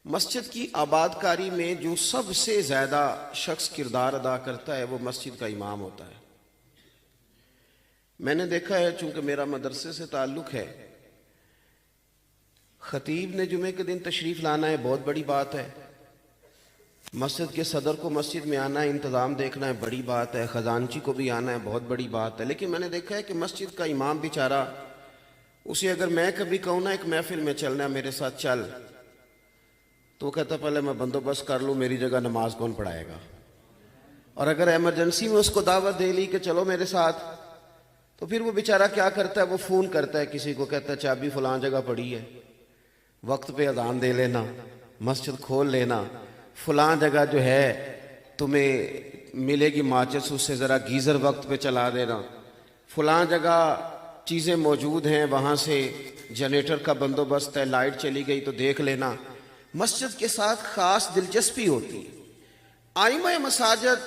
مسجد کی آباد کاری میں جو سب سے زیادہ شخص کردار ادا کرتا ہے وہ مسجد کا امام ہوتا ہے۔ میں نے دیکھا ہے، چونکہ میرا مدرسے سے تعلق ہے، خطیب نے جمعے کے دن تشریف لانا ہے، بہت بڑی بات ہے۔ مسجد کے صدر کو مسجد میں آنا ہے، انتظام دیکھنا ہے، بڑی بات ہے۔ خزانچی کو بھی آنا ہے، بہت بڑی بات ہے۔ لیکن میں نے دیکھا ہے کہ مسجد کا امام بیچارہ، اسے اگر میں کبھی کہوں نا ایک محفل میں چلنا ہے میرے ساتھ چل، تو وہ کہتا پہلے میں بندوبست کر لوں، میری جگہ نماز کون پڑھائے گا۔ اور اگر ایمرجنسی میں اس کو دعوت دے لی کہ چلو میرے ساتھ، تو پھر وہ بیچارہ کیا کرتا ہے، وہ فون کرتا ہے کسی کو، کہتا ہے چابی فلاں جگہ پڑی ہے، وقت پہ اذان دے لینا، مسجد کھول لینا، فلاں جگہ جو ہے تمہیں ملے گی ماچس، اس سے ذرا گیزر وقت پہ چلا دینا، فلاں جگہ چیزیں موجود ہیں، وہاں سے جنریٹر کا بندوبست ہے، لائٹ چلی گئی تو دیکھ لینا۔ مسجد کے ساتھ خاص دلچسپی ہوتی ہے۔ ائمہ مساجد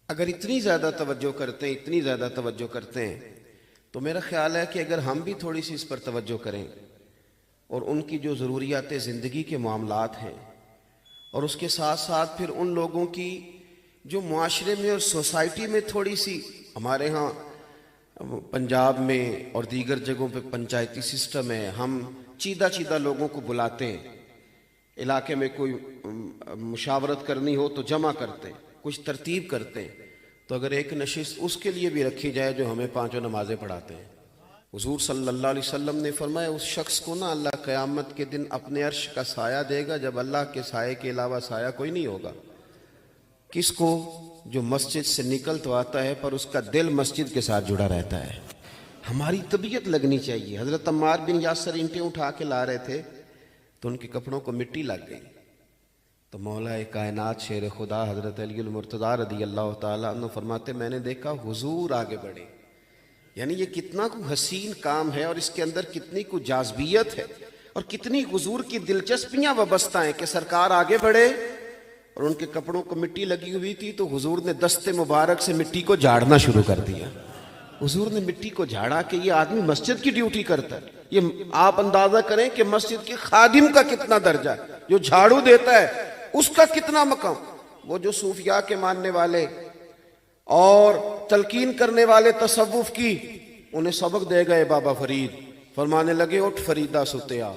اگر اتنی زیادہ توجہ کرتے ہیں تو میرا خیال ہے کہ اگر ہم بھی تھوڑی سی اس پر توجہ کریں اور ان کی جو ضروریات زندگی کے معاملات ہیں، اور اس کے ساتھ ساتھ پھر ان لوگوں کی جو معاشرے میں اور سوسائٹی میں تھوڑی سی، ہمارے ہاں پنجاب میں اور دیگر جگہوں پہ پنچایتی سسٹم ہے، ہم چیدہ لوگوں کو بلاتے ہیں، علاقے میں کوئی مشاورت کرنی ہو تو جمع کرتے ہیں، کچھ ترتیب کرتے ہیں، تو اگر ایک نشست اس کے لیے بھی رکھی جائے جو ہمیں 5 نمازیں پڑھاتے ہیں۔ حضور صلی اللہ علیہ وسلم نے فرمایا اس شخص کو نا اللہ قیامت کے دن اپنے عرش کا سایہ دے گا جب اللہ کے سائے کے علاوہ سایہ کوئی نہیں ہوگا۔ کس کو؟ جو مسجد سے نکل تو آتا ہے پر اس کا دل مسجد کے ساتھ جڑا رہتا ہے۔ ہماری طبیعت لگنی چاہیے۔ حضرت عمار بن یاسر اینٹیں اٹھا کے لا رہے تھے تو ان کے کپڑوں کو مٹی لگ گئی، تو مولا کائنات شیر خدا حضرت علی المرتضیٰ رضی اللہ تعالیٰ عنہ فرماتے میں نے دیکھا حضور آگے بڑھے۔ یعنی یہ کتنا کو حسین کام ہے اور اس کے اندر کتنی کو جاذبیت ہے اور کتنی حضور کی دلچسپیاں وابستہ ہیں کہ سرکار آگے بڑھے اور ان کے کپڑوں کو مٹی لگی ہوئی تھی تو حضور نے دست مبارک سے مٹی کو جھاڑنا شروع کر دیا۔ حضور نے مٹی کو جھاڑا کہ یہ آدمی مسجد کی ڈیوٹی کرتا ہے۔ یہ آپ اندازہ کریں کہ مسجد کے خادم کا کتنا درجہ ہے، جو جھاڑو دیتا ہے اس کا کتنا مقام۔ وہ جو صوفیاء کے ماننے والے اور تلقین کرنے والے تصوف کی، انہیں سبق دے گئے بابا فرید، فرمانے لگے اٹھ فریدہ ستیا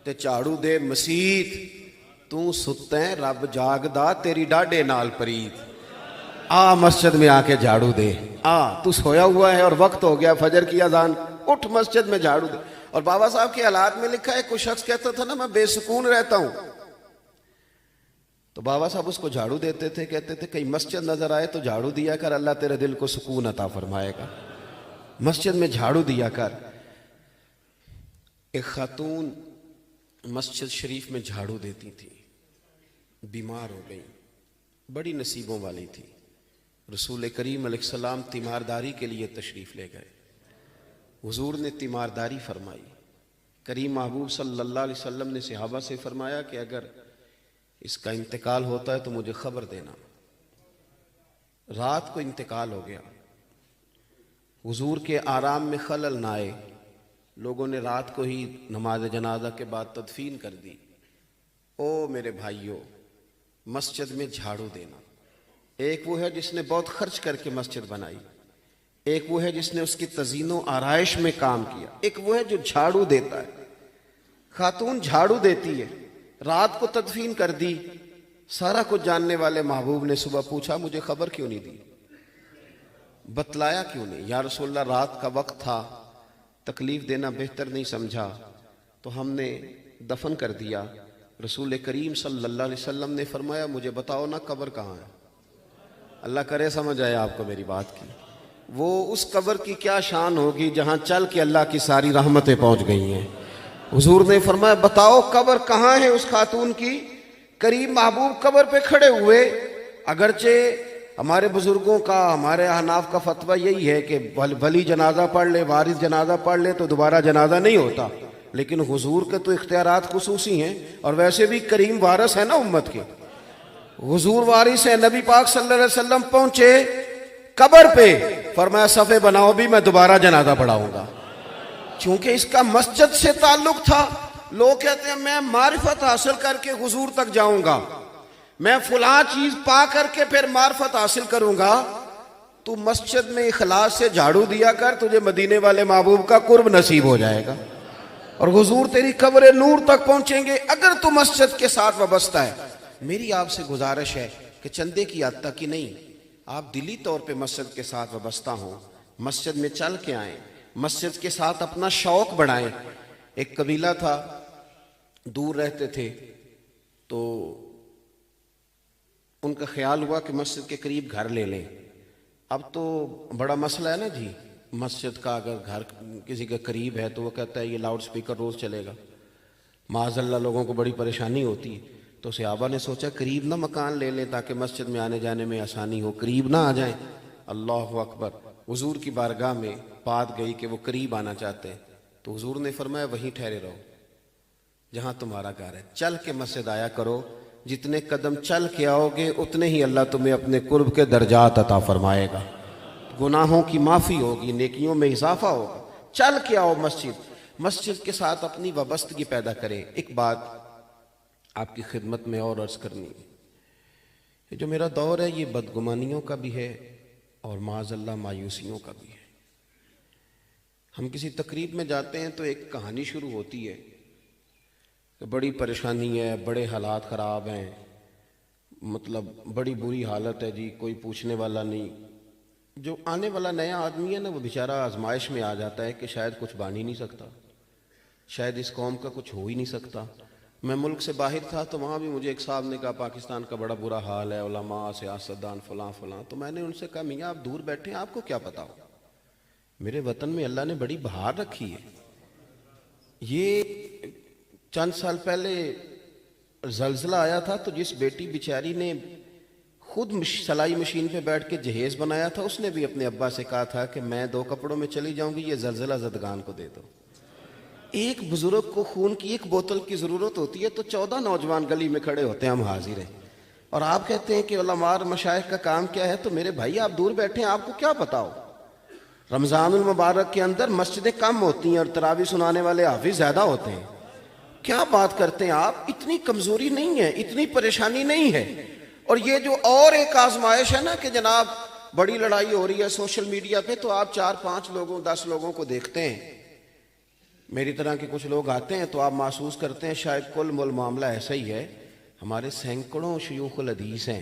تے جھاڑو دے مسیت، تو ستیں رب جاگدا تیری ڈاڈے نال پرید، آ مسجد میں آ کے جھاڑو دے، تو سویا ہوا ہے اور وقت ہو گیا فجر کی اذان، اٹھ مسجد میں جھاڑو دے۔ اور بابا صاحب کے حالات میں لکھا ہے کوئی شخص کہتا تھا نا میں بے سکون رہتا ہوں، تو بابا صاحب اس کو جھاڑو دیتے تھے، کہتے تھے کہیں مسجد نظر آئے تو جھاڑو دیا کر، اللہ تیرے دل کو سکون عطا فرمائے گا۔ مسجد میں جھاڑو دیا کر۔ ایک خاتون مسجد شریف میں جھاڑو دیتی تھی، بیمار ہو گئی، بڑی نصیبوں والی تھی۔ رسول کریم علیہ السلام تیمارداری کے لیے تشریف لے گئے، حضور نے تیمارداری فرمائی۔ کریم محبوب صلی اللہ علیہ وسلم نے صحابہ سے فرمایا کہ اگر اس کا انتقال ہوتا ہے تو مجھے خبر دینا۔ رات کو انتقال ہو گیا، حضور کے آرام میں خلل نہ آئے، لوگوں نے رات کو ہی نماز جنازہ کے بعد تدفین کر دی۔ او میرے بھائیوں، مسجد میں جھاڑو دینا، ایک وہ ہے جس نے بہت خرچ کر کے مسجد بنائی، ایک وہ ہے جس نے اس کی تزئین و آرائش میں کام کیا، ایک وہ ہے جو جھاڑو دیتا ہے۔ خاتون جھاڑو دیتی ہے، رات کو تدفین کر دی، سارا کچھ جاننے والے محبوب نے صبح پوچھا مجھے خبر کیوں نہیں دی، بتلایا کیوں نہیں؟ یا رسول اللہ رات کا وقت تھا، تکلیف دینا بہتر نہیں سمجھا تو ہم نے دفن کر دیا۔ رسول کریم صلی اللہ علیہ وسلم نے فرمایا مجھے بتاؤ نا قبر کہاں ہے؟ اللہ کرے سمجھ آئے آپ کو میری بات کی۔ وہ اس قبر کی کیا شان ہوگی جہاں چل کے اللہ کی ساری رحمتیں پہنچ گئی ہیں۔ حضور نے فرمایا بتاؤ قبر کہاں ہے اس خاتون کی؟ کریم محبوب قبر پہ کھڑے ہوئے۔ اگرچہ ہمارے بزرگوں کا، ہمارے احناف کا فتویٰ یہی ہے کہ ولی جنازہ پڑھ لے، وارث جنازہ پڑھ لے تو دوبارہ جنازہ نہیں ہوتا، لیکن حضور کے تو اختیارات خصوصی ہیں، اور ویسے بھی کریم وارث ہے نا امت کے، حضور وارث ہے۔ نبی پاک صلی اللہ علیہ وسلم پہنچے قبر پہ، فرمایا صفے بناؤ بھی میں دوبارہ جنازہ پڑھاؤں گا۔ چونکہ اس کا مسجد سے تعلق تھا لوگ کہتے ہیں میں معرفت حاصل کر کے حضور تک جاؤں گا، میں فلاں چیز پا کر کے پھر معرفت حاصل کروں گا. تو مسجد میں اخلاص سے جھاڑو دیا کر، تجھے مدینے والے محبوب کا قرب نصیب ہو جائے گا اور حضور تیری قبر نور تک پہنچیں گے اگر تو مسجد کے ساتھ وابستہ ہے. میری آپ سے گزارش ہے کہ چندے کی حد تک ہی نہیں، آپ دلی طور پہ مسجد کے ساتھ وابستہ ہوں، مسجد میں چل کے آئیں، مسجد کے ساتھ اپنا شوق بڑھائیں. ایک قبیلہ تھا، دور رہتے تھے، تو ان کا خیال ہوا کہ مسجد کے قریب گھر لے لیں. اب تو بڑا مسئلہ ہے نا جی، مسجد کا اگر گھر کسی کے قریب ہے تو وہ کہتا ہے یہ لاؤڈ سپیکر روز چلے گا، معاذ اللہ لوگوں کو بڑی پریشانی ہوتی ہے. تو صحابہ نے سوچا قریب نہ مکان لے لیں تاکہ مسجد میں آنے جانے میں آسانی ہو، قریب نہ آ جائیں. اللہ اکبر. حضور کی بارگاہ میں بات گئی کہ وہ قریب آنا چاہتے ہیں، تو حضور نے فرمایا وہیں ٹھہرے رہو جہاں تمہارا گھر ہے، چل کے مسجد آیا کرو. جتنے قدم چل کے آؤ گے اتنے ہی اللہ تمہیں اپنے قرب کے درجات عطا فرمائے گا، گناہوں کی معافی ہوگی، نیکیوں میں اضافہ ہوگا. چل کے آؤ مسجد کے ساتھ اپنی وابستگی پیدا کریں. ایک بات آپ کی خدمت میں اور عرض کرنی ہے، یہ جو میرا دور ہے یہ بدگمانیوں کا بھی ہے اور معاذ اللہ مایوسیوں کا بھی ہے. ہم کسی تقریب میں جاتے ہیں تو ایک کہانی شروع ہوتی ہے کہ بڑی پریشانی ہے، بڑے حالات خراب ہیں، مطلب بڑی بری حالت ہے جی، کوئی پوچھنے والا نہیں. جو آنے والا نیا آدمی ہے نا وہ بیچارہ آزمائش میں آ جاتا ہے کہ شاید کچھ بن ہی نہیں سکتا، شاید اس قوم کا کچھ ہو ہی نہیں سکتا. میں ملک سے باہر تھا تو وہاں بھی مجھے ایک صاحب نے کہا پاکستان کا بڑا برا حال ہے، علماء، سیاستدان، فلاں فلاں. تو میں نے ان سے کہا میاں آپ دور بیٹھے ہیں، آپ کو کیا پتا ہو، میرے وطن میں اللہ نے بڑی بہار رکھی ہے. یہ چند سال پہلے زلزلہ آیا تھا تو جس بیٹی بیچاری نے خود سلائی مشین پہ بیٹھ کے جہیز بنایا تھا، اس نے بھی اپنے ابا سے کہا تھا کہ میں 2 کپڑوں میں چلی جاؤں گی، یہ زلزلہ زدگان کو دے دو. ایک بزرگ کو خون کی ایک بوتل کی ضرورت ہوتی ہے تو 14 نوجوان گلی میں کھڑے ہوتے ہیں، ہم حاضر ہیں. اور آپ کہتے ہیں کہ علماء اور مشائخ کا کام کیا ہے. تو میرے بھائی آپ دور بیٹھے ہیں، آپ کو کیا پتا ہو. رمضان المبارک کے اندر مسجدیں کم ہوتی ہیں اور تراویح سنانے والے حافظ زیادہ ہوتے ہیں. کیا بات کرتے ہیں آپ، اتنی کمزوری نہیں ہے، اتنی پریشانی نہیں ہے. اور یہ جو اور ایک آزمائش ہے نا کہ جناب بڑی لڑائی ہو رہی ہے سوشل میڈیا پہ، تو آپ 4-5 لوگوں 10 لوگوں کو دیکھتے ہیں. میری طرح کے کچھ لوگ آتے ہیں تو آپ محسوس کرتے ہیں شاید کل مول معاملہ ایسا ہی ہے. ہمارے سینکڑوں شیوخ الحدیث ہیں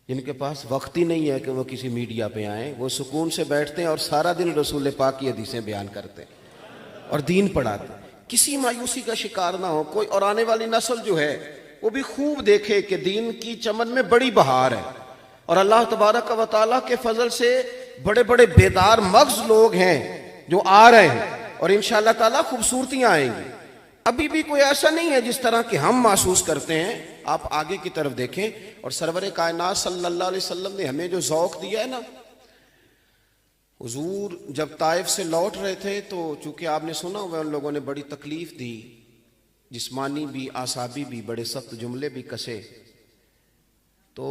جن کے پاس وقت ہی نہیں ہے کہ وہ کسی میڈیا پہ آئیں. وہ سکون سے بیٹھتے ہیں اور سارا دن رسول پاک کی حدیثیں بیان کرتے ہیں اور دین پڑھاتے ہیں. کسی مایوسی کا شکار نہ ہو کوئی، اور آنے والی نسل جو ہے وہ بھی خوب دیکھے کہ دین کی چمن میں بڑی بہار ہے اور اللہ تبارک و تعالیٰ کے فضل سے بڑے بڑے بیدار مغز لوگ ہیں جو آ رہے ہیں اور انشاءاللہ تعالیٰ خوبصورتیاں آئیں گی. ابھی بھی کوئی ایسا نہیں ہے جس طرح کہ ہم محسوس کرتے ہیں. آپ آگے کی طرف دیکھیں اور سرور کائنات صلی اللہ علیہ وسلم نے ہمیں جو ذوق دیا ہے نا. حضور جب طائف سے لوٹ رہے تھے تو چونکہ آپ نے سنا ہوا ان لوگوں نے بڑی تکلیف دی، جسمانی بھی اعصابی بھی، بڑے سخت جملے بھی کسے. تو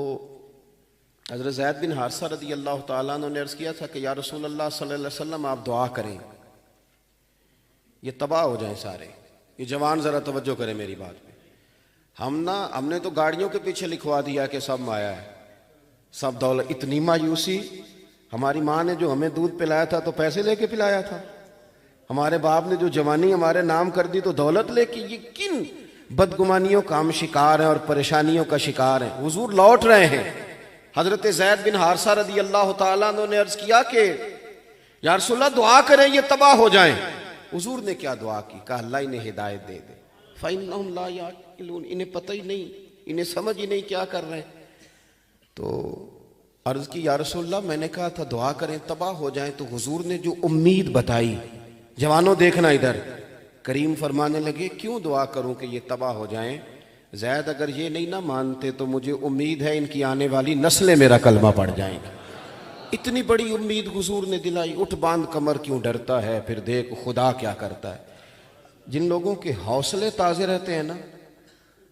حضرت زید بن حارثہ رضی اللہ تعالیٰ عنہ نے عرض کیا تھا کہ یا رسول اللہ صلی اللہ علیہ وسلم آپ دعا کریں یہ تباہ ہو جائیں سارے. یہ جوان ذرا توجہ کریں میری بات پہ. ہم نے تو گاڑیوں کے پیچھے لکھوا دیا کہ سب مایا ہے، سب دولت. اتنی مایوسی. ہماری ماں نے جو ہمیں دودھ پلایا تھا تو پیسے لے کے پلایا تھا، ہمارے باپ نے جو جوانی ہمارے نام کر دی تو دولت لے کے. یہ کن بدگمانیوں کا ہم شکار ہیں اور پریشانیوں کا شکار ہیں. حضور لوٹ رہے ہیں. حضرت زید بن حارثہ رضی اللہ تعالیٰ عنہ نے عرض کیا کہ یا رسول اللہ دعا کریں یہ تباہ ہو جائیں. حضور نے کیا دعا کی؟ کہا اللہ انہیں ہدایت دے دے. فَإِنَّهُمْ لَا يَعْقِلُونَ. انہیں پتہ ہی نہیں، انہیں سمجھ ہی نہیں کیا کر رہے ہیں. تو عرض کی یا رسول اللہ میں نے کہا تھا دعا کریں تباہ ہو جائیں. تو حضور نے جو امید بتائی، جوانوں دیکھنا ادھر، کریم فرمانے لگے کیوں دعا کروں کہ یہ تباہ ہو جائیں. زید اگر یہ نہیں نہ مانتے تو مجھے امید ہے ان کی آنے والی نسلیں میرا کلمہ پڑھ جائیں گی. اتنی بڑی امید حضور نے دلائی. اٹھ باندھ کمر کیوں ڈرتا ہے، پھر دیکھ خدا کیا کرتا ہے. جن لوگوں کے حوصلے تازے رہتے ہیں نا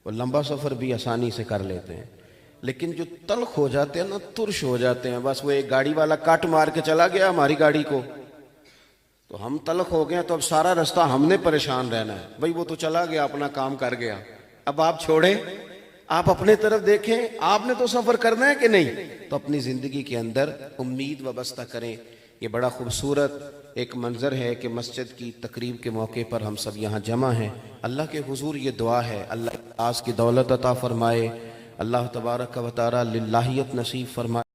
وہ لمبا سفر بھی آسانی سے کر لیتے ہیں، لیکن جو تلخ ہو جاتے ہیں نا، ترش ہو جاتے ہیں، بس وہ ایک گاڑی والا کٹ مار کے چلا گیا ہماری گاڑی کو تو ہم تلخ ہو گئے تو اب سارا رستہ ہم نے پریشان رہنا ہے. بھائی وہ تو چلا گیا اپنا کام کر گیا, اب آپ چھوڑیں, آپ اپنے طرف دیکھیں, آپ نے تو سفر کرنا ہے کہ نہیں. تو اپنی زندگی کے اندر امید وابستہ کریں. یہ بڑا خوبصورت ایک منظر ہے کہ مسجد کی تقریب کے موقع پر ہم سب یہاں جمع ہیں. اللہ کے حضور یہ دعا ہے, اللہ اخلاص کی دولت عطا فرمائے, اللہ تبارک و تعالی للہیت نصیب فرمائے.